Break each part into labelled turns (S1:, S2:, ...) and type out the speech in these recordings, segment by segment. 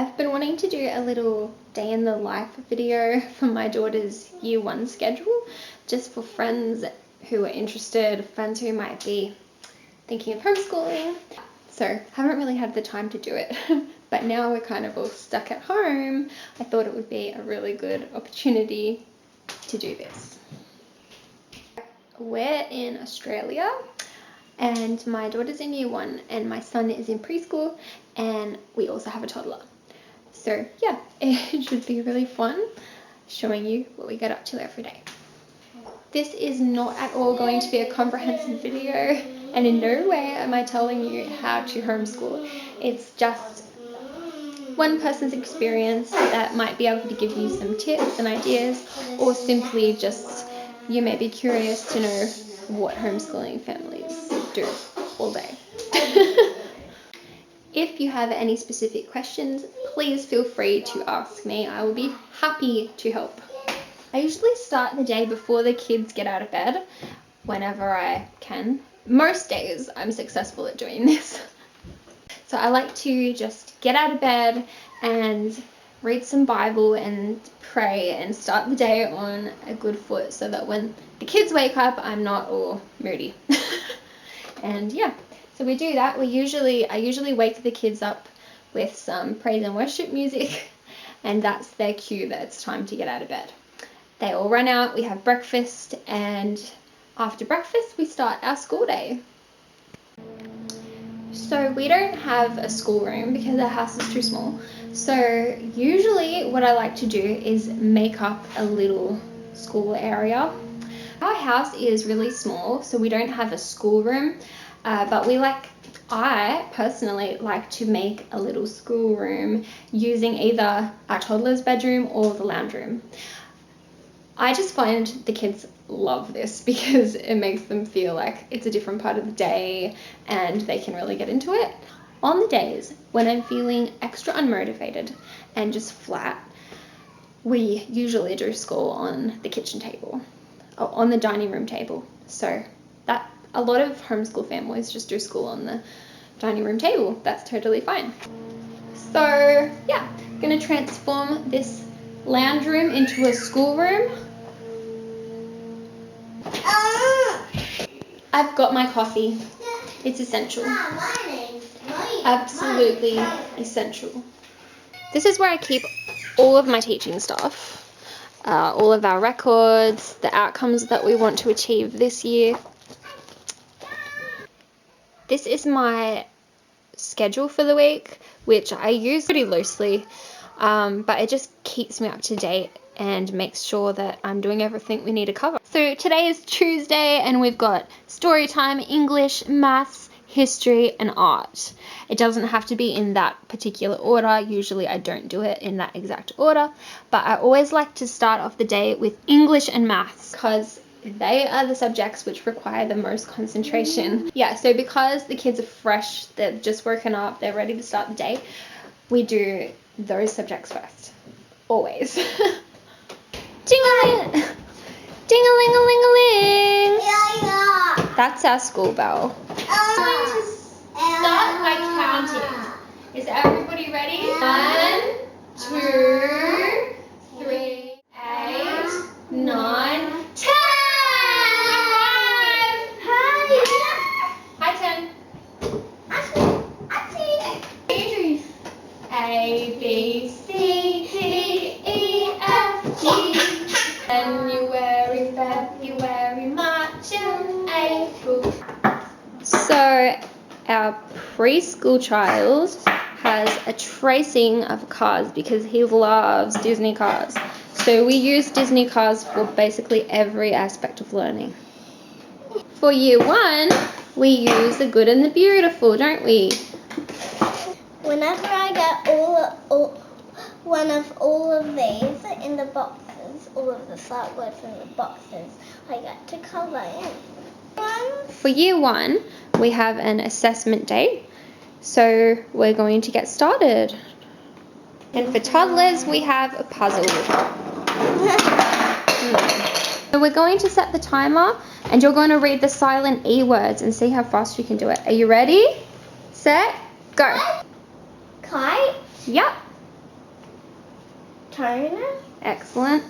S1: I've been wanting to do a little day in the life video for my daughter's year 1 schedule, just for friends who are interested, friends who might be thinking of homeschooling. So haven't really had the time to do it, but now we're kind of all stuck at home. I thought it would be a really good opportunity to do this. We're in Australia and my daughter's in year 1 and my son is in preschool, and we also have a toddler. So yeah, it should be really fun showing you what we get up to every day. This is not at all going to be a comprehensive video, and in no way am I telling you how to homeschool. It's just one person's experience that might be able to give you some tips and ideas, or simply just you may be curious to know what homeschooling families do all day. If you have any specific questions, please feel free to ask me. I will be happy to help. I usually start the day before the kids get out of bed, whenever I can. Most days I'm successful at doing this. So I like to just get out of bed and read some Bible and pray and start the day on a good foot, so that when the kids wake up, I'm not all moody. And yeah, so we do that. I usually wake the kids up with some praise and worship music, and that's their cue that it's time to get out of bed. They all run out, we have breakfast, and after breakfast we start our school day. So we don't have a schoolroom because our house is too small. So usually what I like to do is make up a little school area. Our house is really small, so we don't have a schoolroom, but I personally like to make a little schoolroom using either our toddler's bedroom or the lounge room. I just find the kids love this because it makes them feel like it's a different part of the day and they can really get into it. On the days when I'm feeling extra unmotivated and just flat, we usually do school on the kitchen table, or on the dining room table. So that a lot of homeschool families just do school on the dining room table. That's totally fine. So yeah, I'm gonna transform this lounge room into a schoolroom. I've got my coffee. It's essential. Absolutely essential. This is where I keep all of my teaching stuff, all of our records, the outcomes that we want to achieve this year. This is my schedule for the week, which I use pretty loosely, but it just keeps me up to date and makes sure that I'm doing everything we need to cover. So today is Tuesday and we've got story time, English, maths, history and art. It doesn't have to be in that particular order. Usually I don't do it in that exact order, but I always like to start off the day with English and maths because they are the subjects which require the most concentration. Yeah, so because the kids are fresh, they've just woken up, they're ready to start the day, we do those subjects first. Always. Ding-a-ling! Ding-a-ling-a-ling-a-ling! Yeah. That's our school bell. Start by counting. Is everybody ready? 1, 2, 3, 8, 9, 10! Hi, 10. A, B, C, D, E, F, G. January, February, March, and April. So our preschool child has a tracing of cars because he loves Disney cars. So we use Disney cars for basically every aspect of learning. For year 1, we use the good and the beautiful, don't we?
S2: Whenever I get one of all of these in the boxes, all of the sight words in the boxes, I get to colour in.
S1: For year 1, we have an assessment day, so we're going to get started. And for toddlers, we have a puzzle. So we're going to set the timer, and you're going to read the silent E words and see how fast you can do it. Are you ready? Set, go.
S2: Kite.
S1: Yep.
S2: Cone.
S1: Excellent.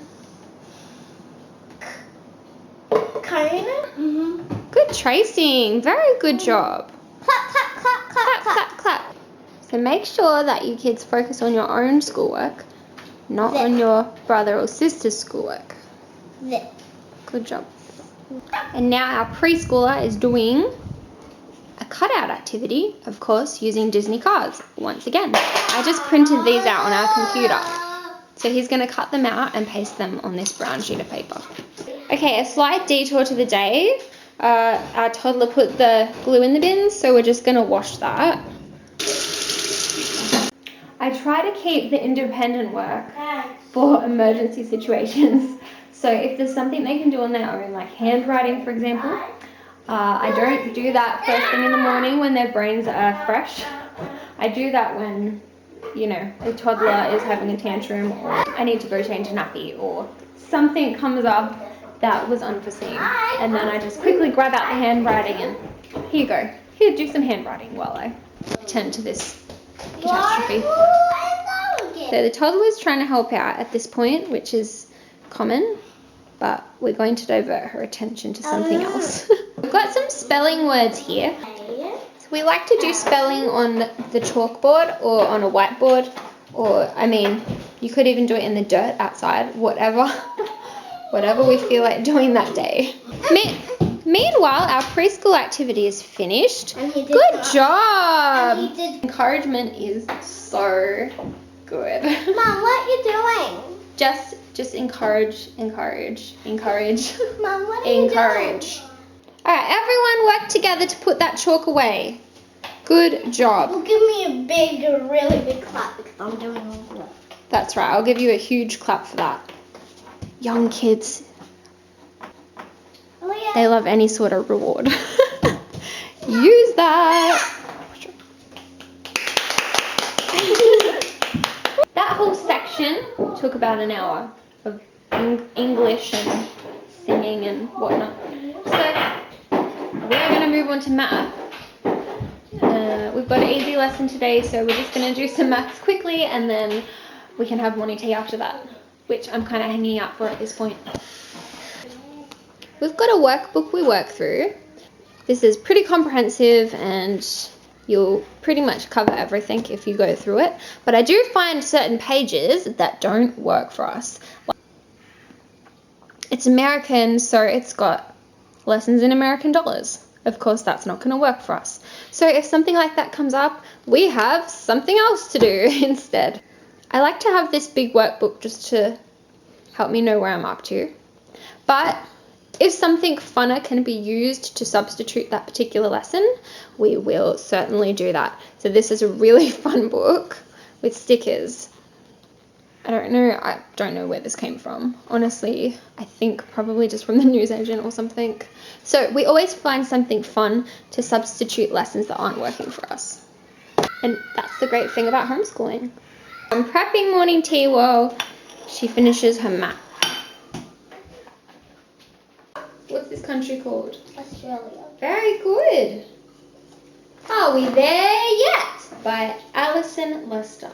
S2: Cone.
S1: Good tracing. Very good job.
S2: Clap, clap, clap, clap,
S1: Clap, clap, clap. So make sure that you kids focus on your own schoolwork, not on your brother or sister's schoolwork.
S2: Zip.
S1: Good job. And now our preschooler is doing a cutout activity, of course, using Disney cards. Once again, I just printed these out on our computer. So he's going to cut them out and paste them on this brown sheet of paper. Okay, a slight detour to the day. Our toddler put the glue in the bins, so we're just going to wash that. I try to keep the independent work for emergency situations. So if there's something they can do on their own, like handwriting, for example, I don't do that first thing in the morning when their brains are fresh. I do that when, you know, a toddler is having a tantrum, or I need to go change a nappy, or something comes up that was unforeseen. And then I just quickly grab out the handwriting and here you go. Here, do some handwriting while I tend to this catastrophe. So the toddler is trying to help out at this point, which is common, but we're going to divert her attention to something else. We've got some spelling words here. So we like to do spelling on the chalkboard or on a whiteboard, or I mean, you could even do it in the dirt outside, whatever we feel like doing that day. Meanwhile, our preschool activity is finished. Good job! Encouragement is so good.
S2: Mom, what are you doing?
S1: Just encourage.
S2: Mom, what are you
S1: Encourage.
S2: doing?
S1: Alright, everyone work together to put that chalk away. Good job.
S2: Well, give me a big, really big clap because I'm doing all the work.
S1: That's right, I'll give you a huge clap for that. Young kids,
S2: Oh, yeah.
S1: they love any sort of reward. Use that. That whole section took about an hour of English and singing and whatnot. So we're going to move on to math. We've got an easy lesson today, so we're just going to do some maths quickly and then we can have morning tea after that, which I'm kind of hanging out for at this point. We've got a workbook we work through. This is pretty comprehensive and you'll pretty much cover everything if you go through it. But I do find certain pages that don't work for us. It's American, so it's got lessons in American dollars. Of course, that's not going to work for us. So if something like that comes up, we have something else to do instead. I like to have this big workbook just to help me know where I'm up to. But if something funner can be used to substitute that particular lesson, we will certainly do that. So this is a really fun book with stickers. I don't know where this came from. Honestly, I think probably just from the newsagent or something. So we always find something fun to substitute lessons that aren't working for us. And that's the great thing about homeschooling. I'm prepping morning tea while she finishes her math. What's this country called?
S2: Australia.
S1: Very good. Are we there yet? By Alison Lester.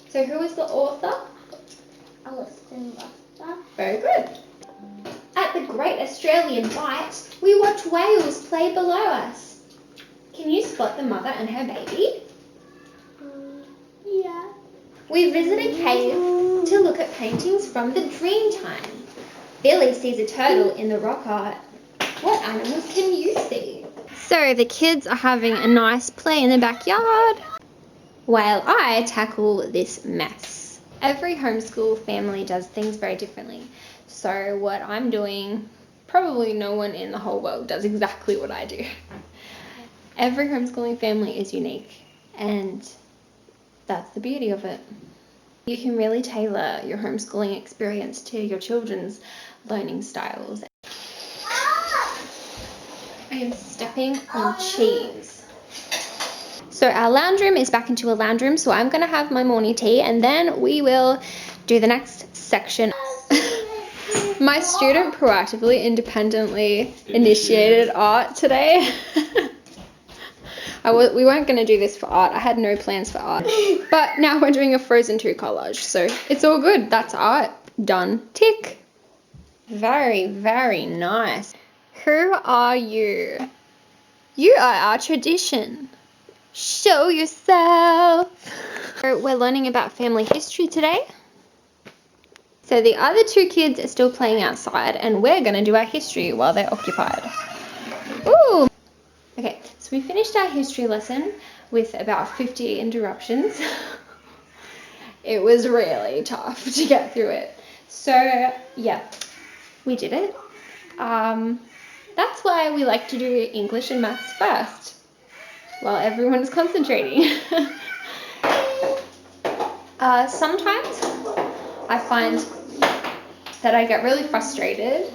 S1: So who is the author?
S2: Alison Lester.
S1: Very good. At the Great Australian Bight, we watch whales play below us. Can you spot the mother and her baby?
S2: Yeah.
S1: We visit a cave to look at paintings from the Dreamtime. Billy sees a turtle in the rock art. What animals can you see? So the kids are having a nice play in the backyard while I tackle this mess. Every homeschool family does things very differently. So what I'm doing, probably no one in the whole world does exactly what I do. Every homeschooling family is unique, and that's the beauty of it. You can really tailor your homeschooling experience to your children's learning styles. I am stepping on cheese. So our lounge room is back into a lounge room, so I'm going to have my morning tea and then we will do the next section. My student proactively, independently initiated art today. We weren't going to do this for art. I had no plans for art. But now we're doing a Frozen 2 collage. So it's all good. That's art. Done. Tick. Very, very nice. Who are you? You are our tradition. Show yourself. We're learning about family history today. So the other 2 kids are still playing outside and we're going to do our history while they're occupied. Ooh. Okay, so we finished our history lesson with about 50 interruptions. It was really tough to get through it. So yeah, we did it. That's why we like to do English and maths first, while everyone is concentrating. Sometimes I find that I get really frustrated,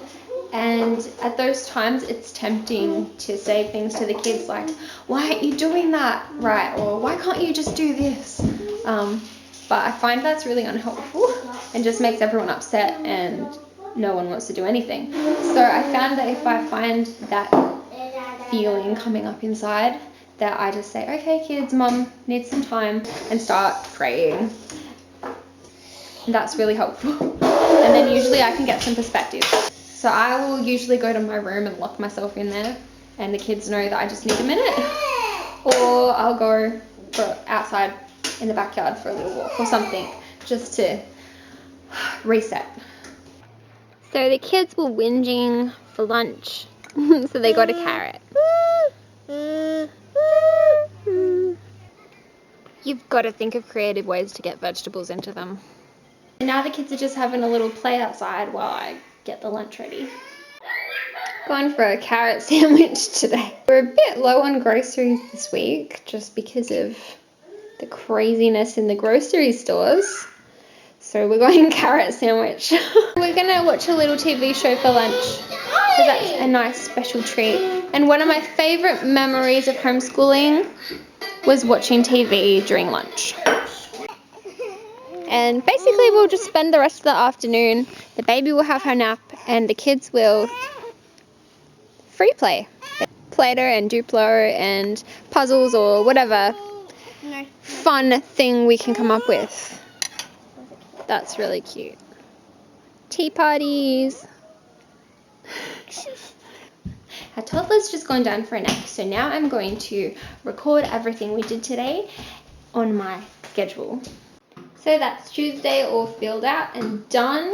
S1: and at those times it's tempting to say things to the kids like, why aren't you doing that right, or why can't you just do this? But I find that's really unhelpful and just makes everyone upset and no one wants to do anything. So I found that if I find that feeling coming up inside, that I just say, okay kids, mum needs some time, and start praying. And that's really helpful. And then usually I can get some perspective. So I will usually go to my room and lock myself in there, and the kids know that I just need a minute. Or I'll go outside in the backyard for a little walk or something, just to reset. So the kids were whinging for lunch, so they got a carrot. You've got to think of creative ways to get vegetables into them. And now the kids are just having a little play outside while I get the lunch ready. Gone for a carrot sandwich today. We're a bit low on groceries this week just because of the craziness in the grocery stores. So we're going carrot sandwich. We're gonna watch a little TV show for lunch, so that's a nice special treat. And one of my favorite memories of homeschooling was watching TV during lunch. And basically we'll just spend the rest of the afternoon. The baby will have her nap and the kids will free play. Play-Doh and Duplo and puzzles or whatever fun thing we can come up with. That's really cute. Tea parties. Our toddler's just gone down for a nap, so now I'm going to record everything we did today on my schedule. So that's Tuesday all filled out and done.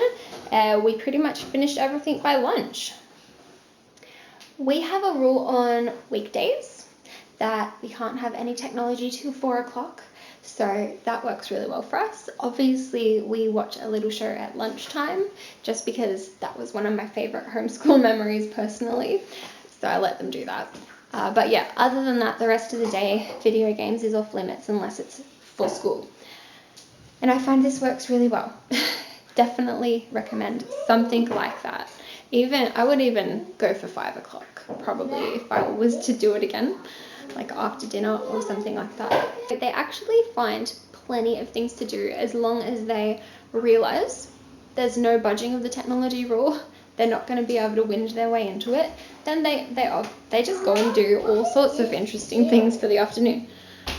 S1: We pretty much finished everything by lunch. We have a rule on weekdays that we can't have any technology till 4 o'clock. So that works really well for us. Obviously, we watch a little show at lunchtime just because that was one of my favorite homeschool memories personally. So I let them do that. But yeah, other than that, the rest of the day, video games is off limits unless it's for school. And I find this works really well. Definitely recommend something like that. I would even go for 5 o'clock probably if I was to do it again, like after dinner or something like that. But they actually find plenty of things to do as long as they realize there's no budging of the technology rule. They're not going to be able to whinge their way into it. Then they just go and do all sorts of interesting things for the afternoon.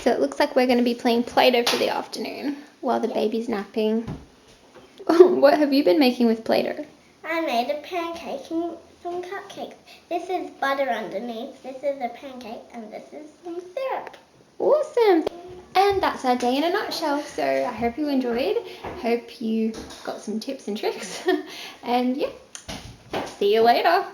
S1: So it looks like we're going to be playing Play-Doh for the afternoon while the baby's napping. What have you been making with Play-Doh?
S2: I made a pancake and some cupcakes. This is butter underneath, this is a pancake, and this is some syrup.
S1: Awesome! And that's our day in a nutshell. So I hope you enjoyed. Hope you got some tips and tricks. And yeah, see you later.